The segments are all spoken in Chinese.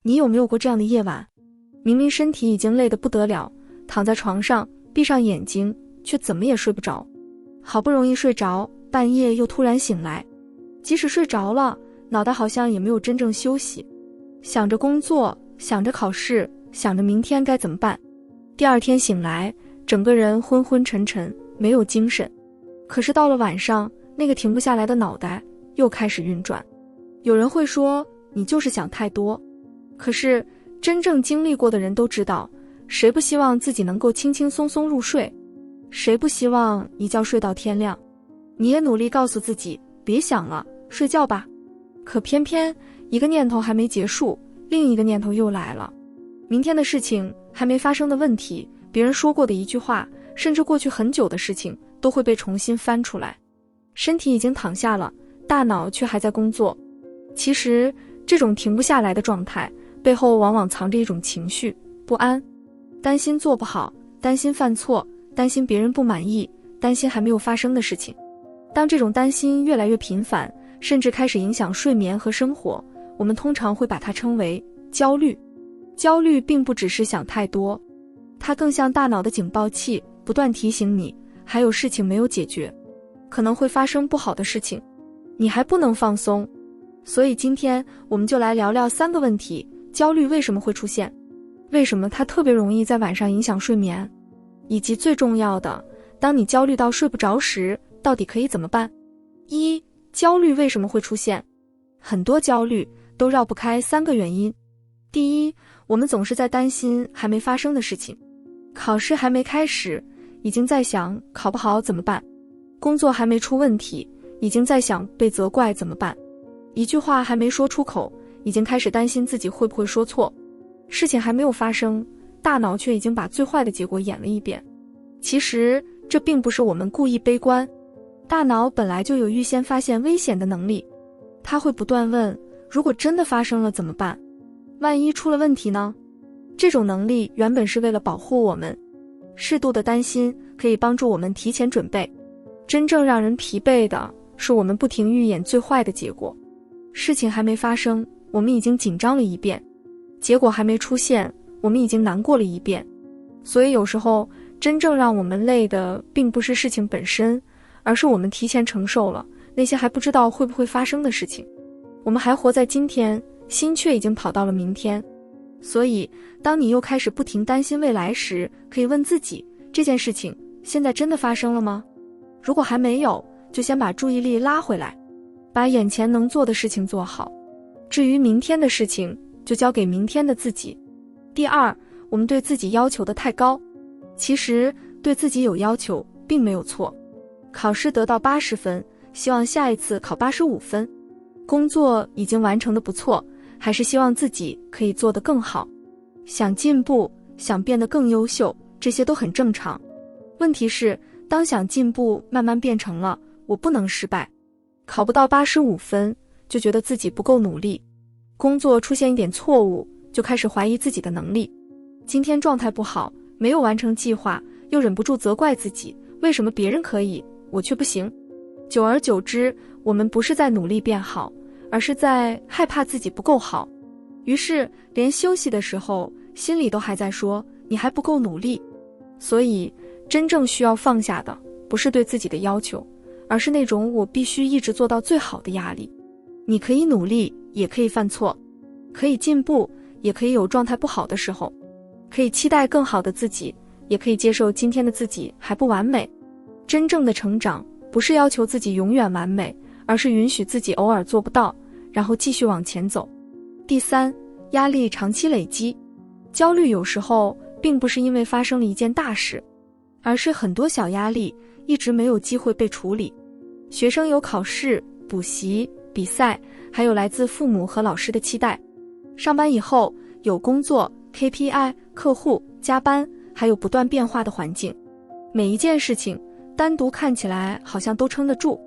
你有没有过这样的夜晚？明明身体已经累得不得了，躺在床上，闭上眼睛，却怎么也睡不着。好不容易睡着，半夜又突然醒来。即使睡着了，脑袋好像也没有真正休息，想着工作，想着考试，想着明天该怎么办。第二天醒来，整个人昏昏沉沉，没有精神。可是到了晚上，那个停不下来的脑袋又开始运转。有人会说，你就是想太多。可是真正经历过的人都知道，谁不希望自己能够轻轻松松入睡？谁不希望一觉睡到天亮？你也努力告诉自己，别想了，睡觉吧。可偏偏一个念头还没结束，另一个念头又来了。明天的事情，还没发生的问题，别人说过的一句话，甚至过去很久的事情，都会被重新翻出来。身体已经躺下了，大脑却还在工作。其实这种停不下来的状态，背后往往藏着一种情绪，不安，担心做不好，担心犯错，担心别人不满意，担心还没有发生的事情。当这种担心越来越频繁，甚至开始影响睡眠和生活，我们通常会把它称为焦虑。焦虑并不只是想太多，它更像大脑的警报器，不断提醒你还有事情没有解决，可能会发生不好的事情，你还不能放松。所以今天我们就来聊聊3个问题：焦虑为什么会出现？为什么它特别容易在晚上影响睡眠？以及最重要的，当你焦虑到睡不着时，到底可以怎么办？1. 焦虑为什么会出现？很多焦虑都绕不开3个原因。第一，我们总是在担心还没发生的事情。考试还没开始，已经在想考不好怎么办；工作还没出问题，已经在想被责怪怎么办；一句话还没说出口，已经开始担心自己会不会说错；事情还没有发生，大脑却已经把最坏的结果演了一遍。其实这并不是我们故意悲观，大脑本来就有预先发现危险的能力，它会不断问，如果真的发生了怎么办？万一出了问题呢？这种能力原本是为了保护我们，适度的担心可以帮助我们提前准备。真正让人疲惫的是我们不停预演最坏的结果。事情还没发生，我们已经紧张了一遍；结果还没出现，我们已经难过了一遍。所以有时候真正让我们累的并不是事情本身，而是我们提前承受了那些还不知道会不会发生的事情。我们还活在今天，心却已经跑到了明天。所以当你又开始不停担心未来时，可以问自己，这件事情现在真的发生了吗？如果还没有，就先把注意力拉回来，把眼前能做的事情做好。至于明天的事情，就交给明天的自己。第二，我们对自己要求的太高。其实对自己有要求并没有错。考试得到80分，希望下一次考85分；工作已经完成得不错，还是希望自己可以做得更好。想进步，想变得更优秀，这些都很正常。问题是，当想进步慢慢变成了我不能失败，考不到85分就觉得自己不够努力，工作出现一点错误就开始怀疑自己的能力，今天状态不好，没有完成计划，又忍不住责怪自己，为什么别人可以，我却不行。久而久之，我们不是在努力变好，而是在害怕自己不够好。于是连休息的时候，心里都还在说你还不够努力。所以真正需要放下的，不是对自己的要求，而是那种我必须一直做到最好的压力。你可以努力，也可以犯错，可以进步，也可以有状态不好的时候，可以期待更好的自己，也可以接受今天的自己还不完美。真正的成长不是要求自己永远完美，而是允许自己偶尔做不到，然后继续往前走。第三，压力长期累积。焦虑有时候并不是因为发生了一件大事，而是很多小压力一直没有机会被处理。学生有考试、补习、比赛，还有来自父母和老师的期待。上班以后有工作、KPI、客户、加班，还有不断变化的环境。每一件事情单独看起来好像都撑得住，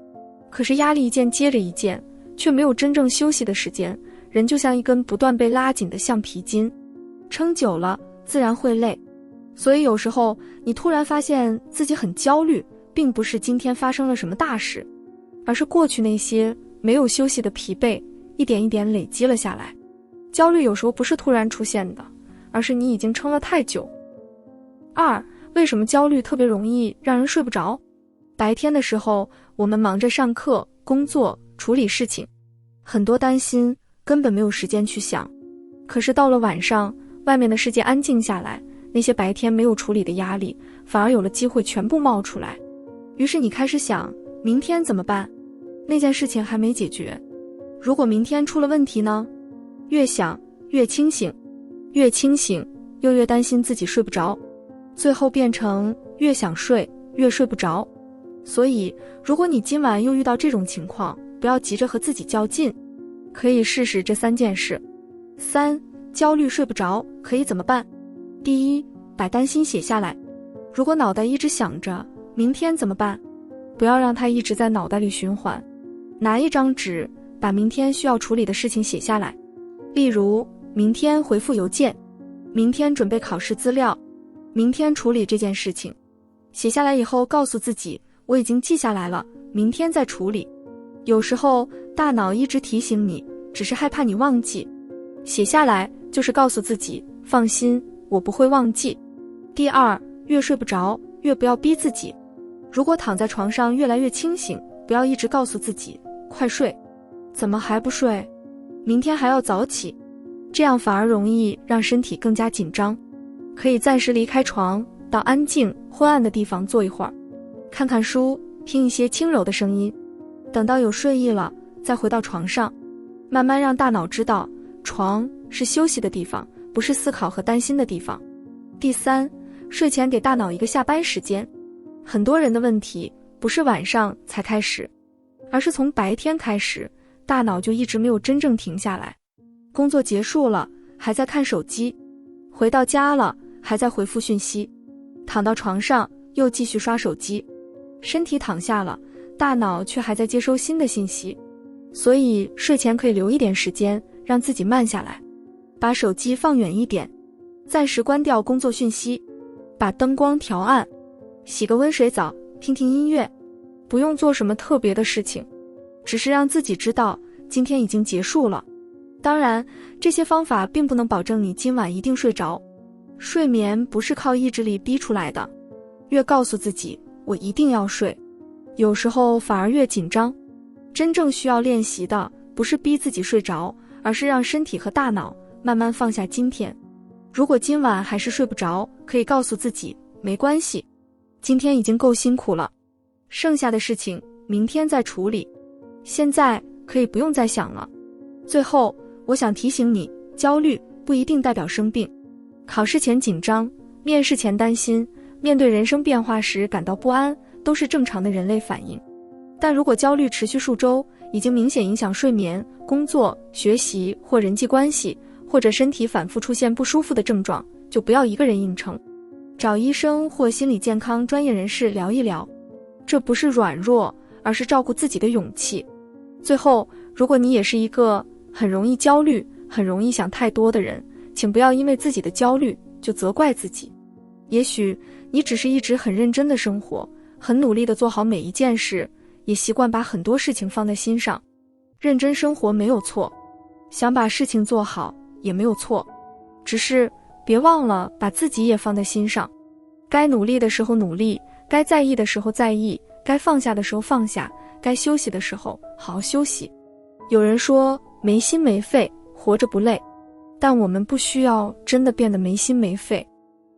可是压力一件接着一件，却没有真正休息的时间，人就像一根不断被拉紧的橡皮筋，撑久了自然会累。所以有时候你突然发现自己很焦虑，并不是今天发生了什么大事，而是过去那些没有休息的疲惫一点一点累积了下来。焦虑有时候不是突然出现的，而是你已经撑了太久。2. 为什么焦虑特别容易让人睡不着？白天的时候，我们忙着上课、工作、处理事情，很多担心根本没有时间去想。可是到了晚上，外面的世界安静下来，那些白天没有处理的压力，反而有了机会全部冒出来。于是你开始想，明天怎么办？那件事情还没解决。如果明天出了问题呢？越想越清醒，越清醒又越担心自己睡不着，最后变成越想睡越睡不着。所以，如果你今晚又遇到这种情况，不要急着和自己较劲，可以试试这3件事。3. 焦虑睡不着，可以怎么办？第一，把担心写下来。如果脑袋一直想着明天怎么办，不要让它一直在脑袋里循环，拿一张纸，把明天需要处理的事情写下来。例如，明天回复邮件，明天准备考试资料，明天处理这件事情。写下来以后，告诉自己，我已经记下来了，明天再处理。有时候大脑一直提醒你，只是害怕你忘记。写下来就是告诉自己，放心，我不会忘记。第2，越睡不着，越不要逼自己。如果躺在床上越来越清醒，不要一直告诉自己，快睡，怎么还不睡？明天还要早起，这样反而容易让身体更加紧张。可以暂时离开床，到安静、昏暗的地方坐一会儿，看看书，听一些轻柔的声音。等到有睡意了，再回到床上，慢慢让大脑知道，床是休息的地方，不是思考和担心的地方。第3，睡前给大脑一个下班时间。很多人的问题不是晚上才开始，而是从白天开始，大脑就一直没有真正停下来。工作结束了，还在看手机；回到家了，还在回复讯息；躺到床上，又继续刷手机。身体躺下了，大脑却还在接收新的信息。所以睡前可以留一点时间，让自己慢下来，把手机放远一点，暂时关掉工作讯息，把灯光调暗，洗个温水澡，听听音乐。不用做什么特别的事情，只是让自己知道今天已经结束了。当然，这些方法并不能保证你今晚一定睡着。睡眠不是靠意志力逼出来的，越告诉自己我一定要睡，有时候反而越紧张。真正需要练习的不是逼自己睡着，而是让身体和大脑慢慢放下今天。如果今晚还是睡不着，可以告诉自己没关系，今天已经够辛苦了，剩下的事情明天再处理，现在可以不用再想了。最后，我想提醒你，焦虑不一定代表生病。考试前紧张，面试前担心，面对人生变化时感到不安，都是正常的人类反应。但如果焦虑持续数周，已经明显影响睡眠、工作、学习或人际关系，或者身体反复出现不舒服的症状，就不要一个人硬撑，找医生或心理健康专业人士聊一聊。这不是软弱，而是照顾自己的勇气。最后，如果你也是一个很容易焦虑、很容易想太多的人，请不要因为自己的焦虑就责怪自己。也许你只是一直很认真的生活，很努力地做好每一件事，也习惯把很多事情放在心上。认真生活没有错，想把事情做好也没有错，只是别忘了把自己也放在心上。该努力的时候努力，该在意的时候在意，该放下的时候放下，该休息的时候好好休息。有人说没心没肺，活着不累，但我们不需要真的变得没心没肺。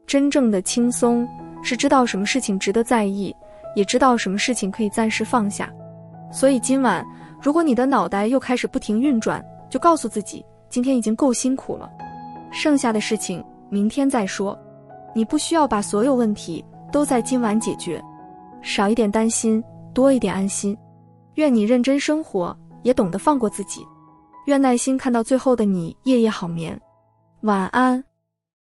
真正的轻松是知道什么事情值得在意，也知道什么事情可以暂时放下。所以今晚，如果你的脑袋又开始不停运转，就告诉自己，今天已经够辛苦了，剩下的事情明天再说。你不需要把所有问题都在今晚解决，少一点担心，多一点安心。愿你认真生活，也懂得放过自己。愿耐心看到最后的你夜夜好眠。晚安。